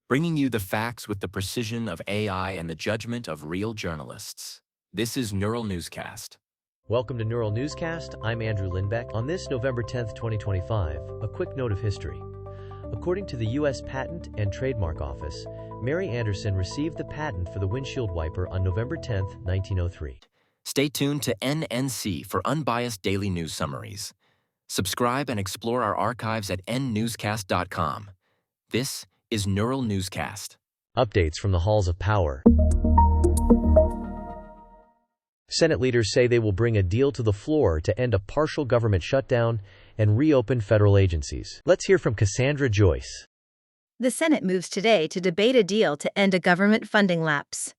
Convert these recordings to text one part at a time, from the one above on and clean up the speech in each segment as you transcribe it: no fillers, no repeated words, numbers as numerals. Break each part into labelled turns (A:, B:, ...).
A: bringing you the facts with the precision of AI and the judgment of real journalists. This is Neural Newscast.
B: Welcome to Neural Newscast. I'm Andrew Lindbeck. On this November 10th, 2025, a quick note of history. According to the U.S. Patent and Trademark Office, Mary Anderson received the patent for the windshield wiper on November 10th, 1903.
A: Stay tuned to NNC for unbiased daily news summaries. Subscribe and explore our archives at nnewscast.com. This is Neural Newscast.
B: Updates from the halls of power. Senate leaders say they will bring a deal to the floor to end a partial government shutdown and reopen federal agencies. Let's hear from Cassandra Joyce.
C: The Senate moves today to debate a deal to end a government funding lapse.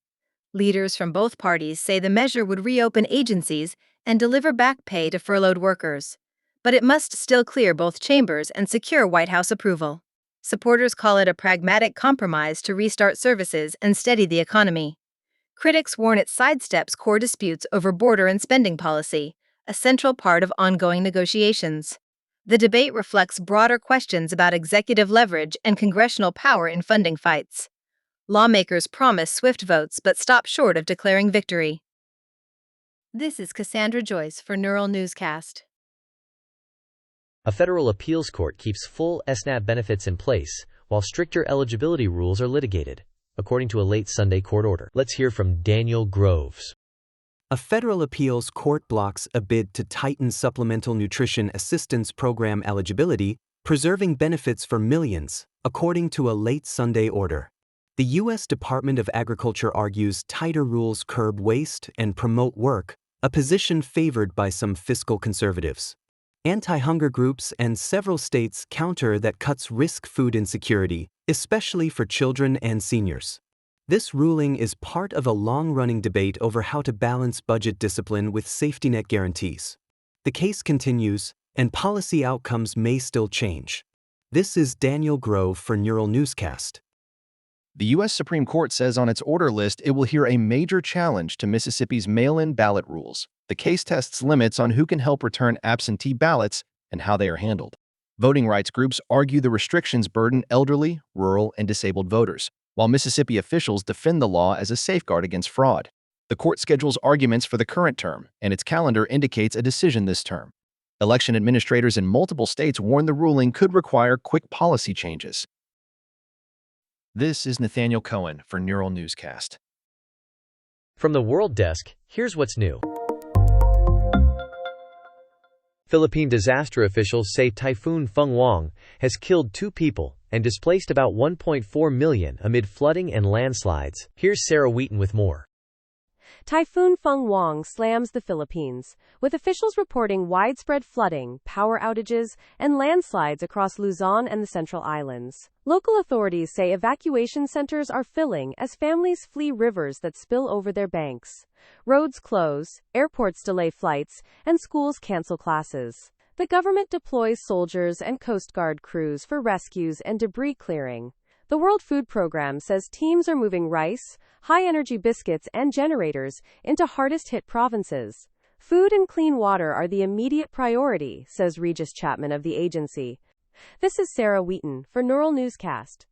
C: Leaders from both parties say the measure would reopen agencies and deliver back pay to furloughed workers. But it must still clear both chambers and secure White House approval. Supporters call it a pragmatic compromise to restart services and steady the economy. Critics warn it sidesteps core disputes over border and spending policy, a central part of ongoing negotiations. The debate reflects broader questions about executive leverage and congressional power in funding fights. Lawmakers promise swift votes but stop short of declaring victory. This is Cassandra Joyce for Neural Newscast.
B: A federal appeals court keeps full SNAP benefits in place, while stricter eligibility rules are litigated, according to a late Sunday court order. Let's hear from Daniel Groves.
D: A federal appeals court blocks a bid to tighten Supplemental Nutrition Assistance Program eligibility, preserving benefits for millions, according to a late Sunday order. The U.S. Department of Agriculture argues tighter rules curb waste and promote work, a position favored by some fiscal conservatives. Anti-hunger groups and several states counter that cuts risk food insecurity, especially for children and seniors. This ruling is part of a long-running debate over how to balance budget discipline with safety net guarantees. The case continues, and policy outcomes may still change. This is Daniel Grove for Neural Newscast.
E: The U.S. Supreme Court says on its order list it will hear a major challenge to Mississippi's mail-in ballot rules. The case tests limits on who can help return absentee ballots and how they are handled. Voting rights groups argue the restrictions burden elderly, rural, and disabled voters, while Mississippi officials defend the law as a safeguard against fraud. The court schedules arguments for the current term, and its calendar indicates a decision this term. Election administrators in multiple states warn the ruling could require quick policy changes. This is Nathaniel Cohen for Neural Newscast.
B: From the World Desk, here's what's new. Philippine disaster officials say Typhoon Fung has killed 2 people and displaced about 1.4 million amid flooding and landslides. Here's Sarah Wheaton with more.
F: Typhoon Fung slams the Philippines, with officials reporting widespread flooding, power outages, and landslides across Luzon and the Central Islands. Local authorities say evacuation centers are filling as families flee rivers that spill over their banks. Roads close, airports delay flights, and schools cancel classes. The government deploys soldiers and Coast Guard crews for rescues and debris clearing. The World Food Program says teams are moving rice, high-energy biscuits, and generators into hardest-hit provinces. Food and clean water are the immediate priority, says Regis Chapman of the agency. This is Sarah Wheaton for Neural Newscast.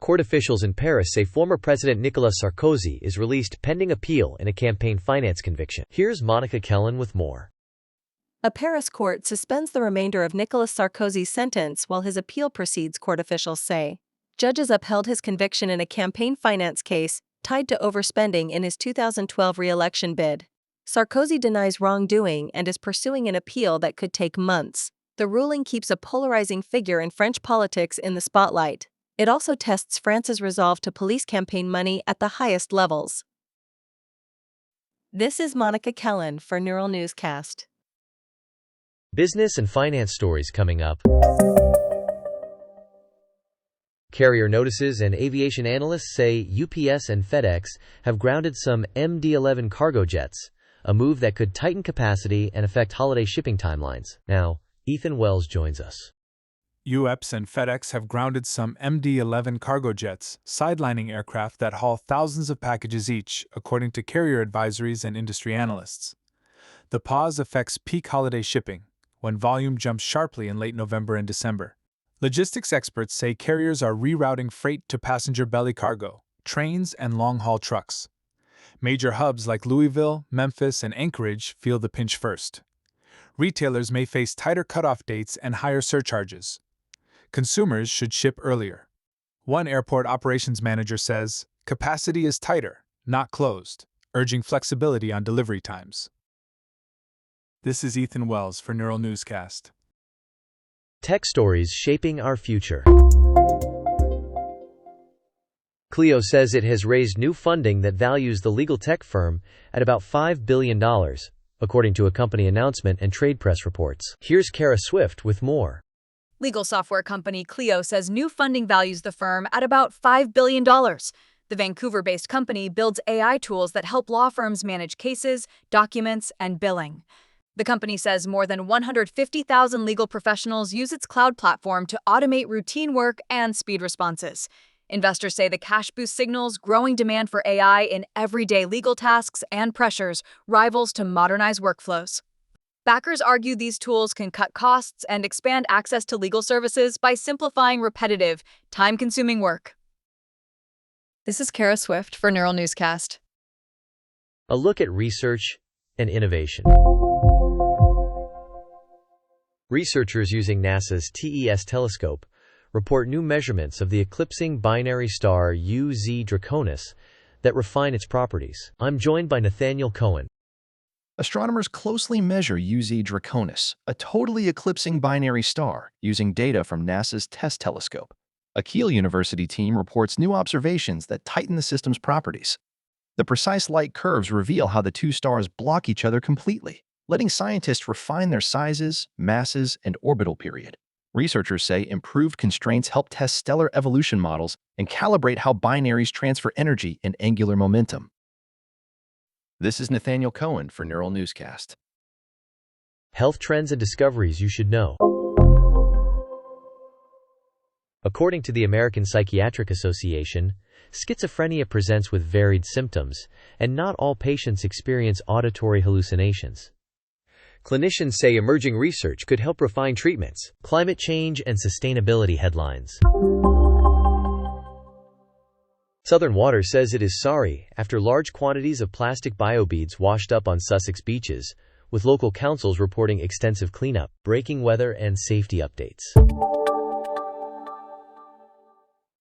B: Court officials in Paris say former President Nicolas Sarkozy is released pending appeal in a campaign finance conviction. Here's Monica Kellen with more.
C: A Paris court suspends the remainder of Nicolas Sarkozy's sentence while his appeal proceeds, court officials say. Judges upheld his conviction in a campaign finance case tied to overspending in his 2012 re-election bid. Sarkozy denies wrongdoing and is pursuing an appeal that could take months. The ruling keeps a polarizing figure in French politics in the spotlight. It also tests France's resolve to police campaign money at the highest levels. This is Monica Kellen for Neural Newscast.
B: Business and finance stories coming up. Carrier notices and aviation analysts say UPS and FedEx have grounded some MD-11 cargo jets, a move that could tighten capacity and affect holiday shipping timelines. Now, Ethan Wells joins us.
G: UPS and FedEx have grounded some MD-11 cargo jets, sidelining aircraft that haul thousands of packages each, according to carrier advisories and industry analysts. The pause affects peak holiday shipping, when volume jumps sharply in late November and December. Logistics experts say carriers are rerouting freight to passenger belly cargo, trains, and long-haul trucks. Major hubs like Louisville, Memphis, and Anchorage feel the pinch first. Retailers may face tighter cutoff dates and higher surcharges. Consumers should ship earlier. One airport operations manager says, "Capacity is tighter, not closed," urging flexibility on delivery times. This is Ethan Wells for Neural Newscast.
B: Tech stories shaping our future. Clio says it has raised new funding that values the legal tech firm at about $5 billion, according to a company announcement and trade press reports. Here's Kara Swift with more.
H: Legal software company Clio says new funding values the firm at about $5 billion. The Vancouver-based company builds AI tools that help law firms manage cases, documents, and billing. The company says more than 150,000 legal professionals use its cloud platform to automate routine work and speed responses. Investors say the cash boost signals growing demand for AI in everyday legal tasks and pressures rivals to modernize workflows. Backers argue these tools can cut costs and expand access to legal services by simplifying repetitive, time-consuming work. This is Kara Swift for Neural Newscast.
B: A look at research and innovation. Researchers using NASA's TES telescope report new measurements of the eclipsing binary star UZ Draconis that refine its properties. I'm joined by Nathaniel Cohen.
E: Astronomers closely measure UZ Draconis, a totally eclipsing binary star, using data from NASA's TESS telescope. A Kiel University team reports new observations that tighten the system's properties. The precise light curves reveal how the two stars block each other completely, letting scientists refine their sizes, masses, and orbital period. Researchers say improved constraints help test stellar evolution models and calibrate how binaries transfer energy and angular momentum. This is Nathaniel Cohen for Neural Newscast.
B: Health trends and discoveries you should know. According to the American Psychiatric Association, schizophrenia presents with varied symptoms, and not all patients experience auditory hallucinations. Clinicians say emerging research could help refine treatments. Climate change and sustainability headlines. Southern Water says it is sorry after large quantities of plastic biobeads washed up on Sussex beaches, with local councils reporting extensive cleanup. Breaking weather and safety updates.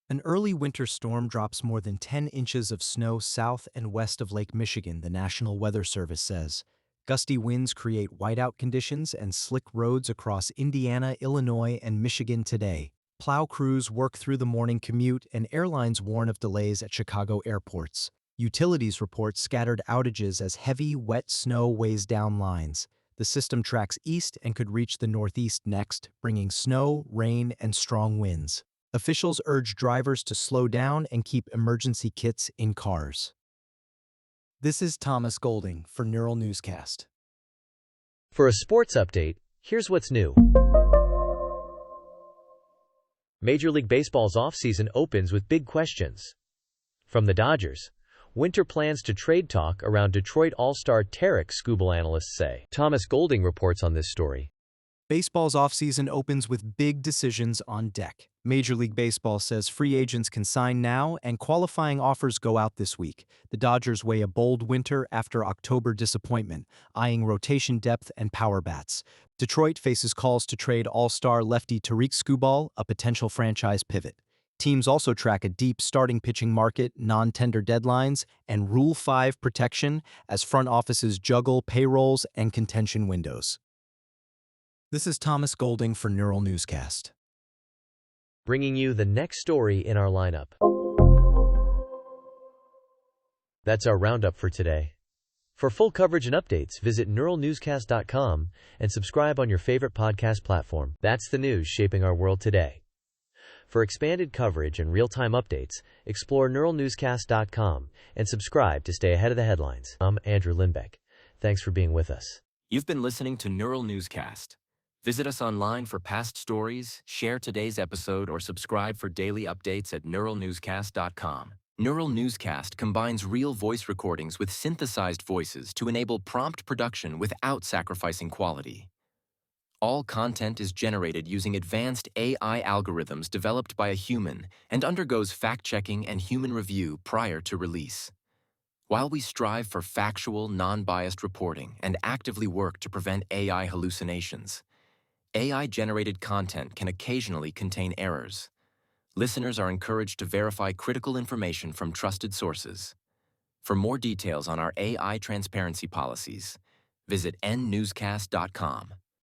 I: An early winter storm drops more than 10 inches of snow south and west of Lake Michigan, the National Weather Service says. Gusty winds create whiteout conditions and slick roads across Indiana, Illinois, and Michigan today. Plow crews work through the morning commute, and airlines warn of delays at Chicago airports. Utilities report scattered outages as heavy, wet snow weighs down lines. The system tracks east and could reach the northeast next, bringing snow, rain, and strong winds. Officials urge drivers to slow down and keep emergency kits in cars. This is Thomas Golding for Neural Newscast.
B: For a sports update, here's what's new. Major League Baseball's offseason opens with big questions. From the Dodgers, winter plans to trade talk around Detroit All-Star Tarek Skubal, analysts say. Thomas Golding reports on this story.
I: Baseball's offseason opens with big decisions on deck. Major League Baseball says free agents can sign now and qualifying offers go out this week. The Dodgers weigh a bold winter after October disappointment, eyeing rotation depth and power bats. Detroit faces calls to trade all-star lefty Tarek Skubal, a potential franchise pivot. Teams also track a deep starting pitching market, non-tender deadlines, and Rule 5 protection as front offices juggle payrolls and contention windows. This is Thomas Golding for Neural Newscast.
B: Bringing you the next story in our lineup. That's our roundup for today. For full coverage and updates, visit neuralnewscast.com and subscribe on your favorite podcast platform. That's the news shaping our world today. For expanded coverage and real-time updates, explore neuralnewscast.com and subscribe to stay ahead of the headlines. I'm Andrew Lindbeck. Thanks for being with us.
A: You've been listening to Neural Newscast. Visit us online for past stories, share today's episode, or subscribe for daily updates at neuralnewscast.com. Neural Newscast combines real voice recordings with synthesized voices to enable prompt production without sacrificing quality. All content is generated using advanced AI algorithms developed by a human and undergoes fact-checking and human review prior to release. While we strive for factual, non-biased reporting and actively work to prevent AI hallucinations, AI-generated content can occasionally contain errors. Listeners are encouraged to verify critical information from trusted sources. For more details on our AI transparency policies, visit nnewscast.com.